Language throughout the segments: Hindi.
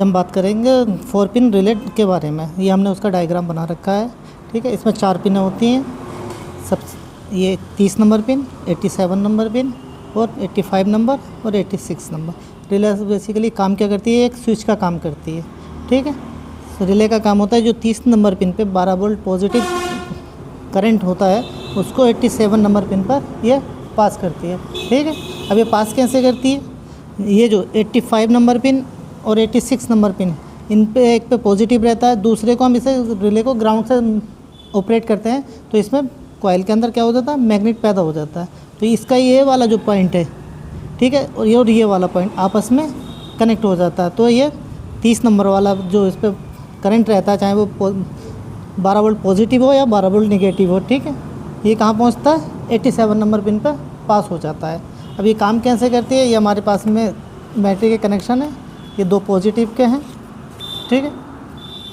हम बात करेंगे 4 पिन रिले के बारे में। ये हमने उसका डायग्राम बना रखा है, ठीक है। इसमें 4 पिनें होती हैं। सब ये 30 नंबर पिन, 87 नंबर पिन और 85 नंबर और 86 नंबर। रिले बेसिकली काम क्या करती है, एक स्विच का काम करती है, ठीक है। तो रिले का काम होता है जो 30 नंबर पिन पे 12 वोल्ट पॉजिटिव करंट होता है उसको 87 नंबर पिन पर ये पास करती है, ठीक है। अब ये पास कैसे करती है, ये जो 85 नंबर पिन और 86 नंबर पिन, इन पे एक पे पॉजिटिव रहता है, दूसरे को हम इसे रिले को ग्राउंड से ऑपरेट करते हैं तो इसमें कॉइल के अंदर क्या हो जाता है, मैग्नेट पैदा हो जाता है। तो इसका ये वाला जो पॉइंट है, ठीक है, और ये वाला पॉइंट आपस में कनेक्ट हो जाता है। तो ये 30 नंबर वाला जो इस पर करंट रहता है, चाहे वो 12 वोल्ट पॉजिटिव हो या 12 वोल्ट निगेटिव हो, ठीक है, ये कहाँ पहुँचता है, 87 नंबर पिन पर पास हो जाता है। अब ये काम कैसे करती है, ये हमारे पास में बैटरी के कनेक्शन है, ये 2 पॉजिटिव के हैं, ठीक है।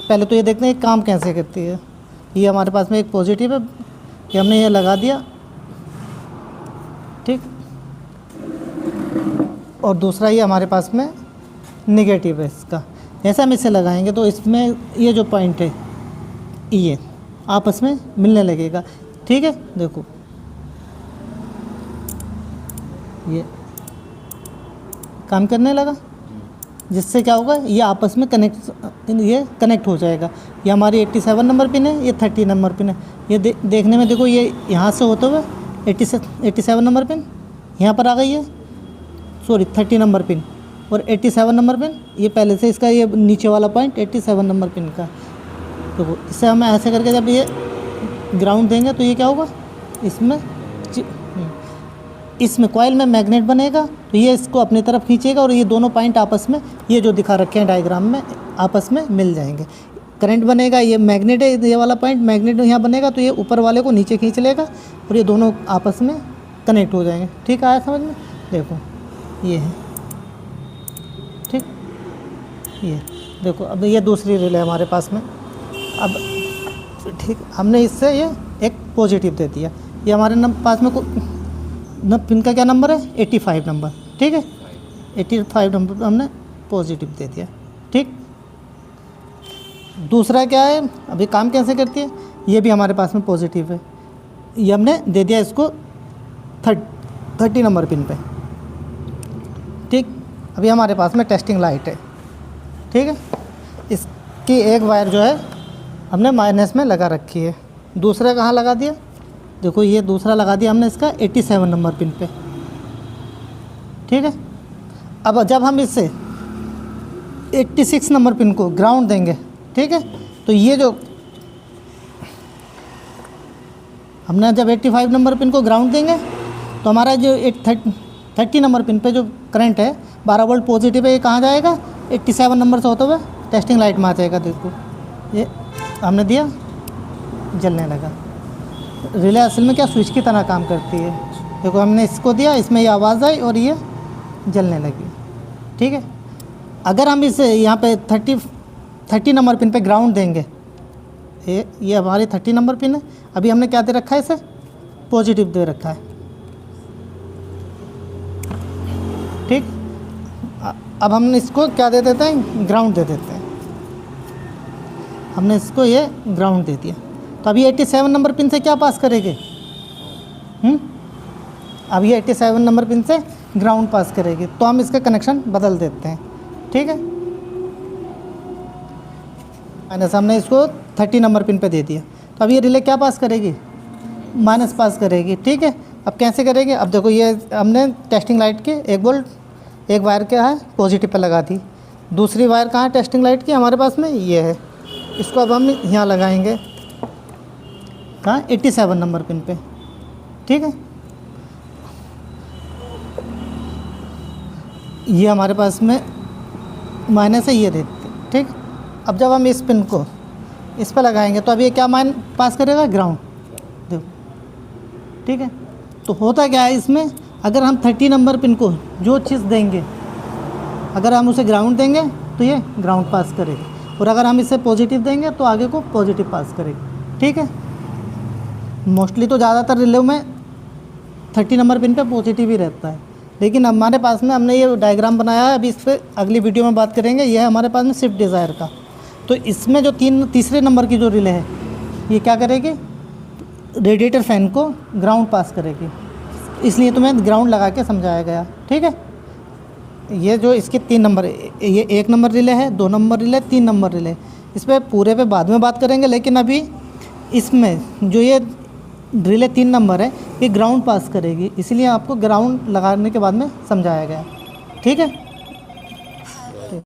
पहले तो ये देखते हैं काम कैसे करती है। ये हमारे पास में एक पॉजिटिव है, ये हमने ये लगा दिया, ठीक, और दूसरा ये हमारे पास में नेगेटिव है इसका। जैसे हम इसे लगाएंगे तो इसमें ये जो पॉइंट है ये आपस में मिलने लगेगा, ठीक है। देखो ये काम करने लगा, जिससे क्या होगा, ये आपस में कनेक्ट हो जाएगा। ये हमारी 87 नंबर पिन है, ये 30 नंबर पिन है। ये देखने में देखो, ये यहाँ से होते हुए 87 नंबर पिन यहाँ पर आ गई है, सॉरी 30 नंबर पिन और 87 नंबर पिन, ये पहले से इसका ये नीचे वाला पॉइंट 87 नंबर पिन का। तो इससे हम ऐसे करके जब ये ग्राउंड देंगे तो ये क्या होगा, इसमें कॉइल में मैग्नेट बनेगा, तो ये इसको अपनी तरफ खींचेगा और ये दोनों पॉइंट आपस में, ये जो दिखा रखे हैं डायग्राम में, आपस में मिल जाएंगे। करंट बनेगा, ये मैग्नेट है, ये वाला पॉइंट मैग्नेट यहाँ बनेगा तो ये ऊपर वाले को नीचे खींच लेगा और ये दोनों आपस में कनेक्ट हो जाएंगे, ठीक है। आया समझ में? देखो ये है, ठीक, ये देखो। अब ये दूसरी रिले हमारे पास में, अब ठीक, हमने इससे ये एक पॉजिटिव दे दिया। ये हमारे पास में पिन का क्या नंबर है, 85 नंबर, ठीक है। 85 नंबर पर हमने पॉजिटिव दे दिया, ठीक। दूसरा क्या है, अभी काम कैसे करती है, ये भी हमारे पास में पॉजिटिव है, ये हमने दे दिया इसको 30 नंबर पिन पे, ठीक। अभी हमारे पास में टेस्टिंग लाइट है, ठीक है। इसकी एक वायर जो है हमने माइनस में लगा रखी है, दूसरा कहाँ लगा दिया, देखो ये दूसरा लगा दिया हमने इसका 87 नंबर पिन पे, ठीक है। अब जब हम इससे 86 नंबर पिन को ग्राउंड देंगे, ठीक है, तो ये जो हमने जब 85 नंबर पिन को ग्राउंड देंगे तो हमारा जो 30 नंबर पिन पे जो करंट है 12 वोल्ट पॉजिटिव है, ये कहाँ जाएगा, 87 नंबर से होते हुए टेस्टिंग लाइट में आ जाएगा। देखो ये हमने दिया, जलने लगा। रिले असल में क्या स्विच की तरह काम करती है। देखो हमने इसको दिया, इसमें ये आवाज़ आई और ये जलने लगी, ठीक है। अगर हम इसे यहाँ पे 30 नंबर पिन पे ग्राउंड देंगे, ये हमारी 30 नंबर पिन है, अभी हमने क्या दे रखा है, इसे पॉजिटिव दे रखा है, ठीक। अब हम इसको क्या दे देते हैं, ग्राउंड दे देते हैं। हमने इसको ये ग्राउंड दे दिया, तो अभी 87 नंबर पिन से क्या पास करेंगे, अब ये 87 नंबर पिन से ग्राउंड पास करेगी, तो हम इसका कनेक्शन बदल देते हैं, ठीक है। माइनस हमने इसको 30 नंबर पिन पे दे दिया, तो अब ये रिले क्या पास करेगी, माइनस पास करेगी, ठीक है। अब कैसे करेंगे, अब देखो ये हमने टेस्टिंग लाइट के 1 वोल्ट एक वायर क्या है पॉजिटिव पे लगा दी, दूसरी वायर कहाँ है टेस्टिंग लाइट की, हमारे पास में ये है। इसको अब हम यहाँ लगाएंगे, कहाँ, 87 नंबर पिन पे, ठीक है। ये हमारे पास में माइनस है, ये देते, ठीक। अब जब हम इस पिन को इस पर लगाएंगे तो अब ये क्या माइन पास करेगा, ग्राउंड, देखो, ठीक है। तो होता क्या है इसमें, अगर हम 30 नंबर पिन को जो चीज़ देंगे, अगर हम उसे ग्राउंड देंगे तो ये ग्राउंड पास करेगा, और अगर हम इसे पॉजिटिव देंगे तो आगे को पॉजिटिव पास करेगा, ठीक है। मोस्टली तो ज़्यादातर रिले में 30 नंबर पिन पे पॉजिटिव ही रहता है, लेकिन हमारे पास में हमने ये डायग्राम बनाया है, अभी इस पर अगली वीडियो में बात करेंगे। ये है हमारे पास में स्विफ्ट डिज़ायर का। तो इसमें जो तीसरे नंबर की जो रिले है, ये क्या करेगी, रेडिएटर फैन को ग्राउंड पास करेगी, इसलिए तुम्हें ग्राउंड लगा के समझाया गया। ठीक है, ये जो इसके 3 नंबर, ये 1 नंबर रिले है, 2 नंबर रिले, 3 नंबर रिले, इस पर पूरे पे बाद में बात करेंगे। लेकिन अभी इसमें जो ये रिले 3 नंबर है, ये ग्राउंड पास करेगी, इसलिए आपको ग्राउंड लगाने के बाद में समझाया गया। ठीक है।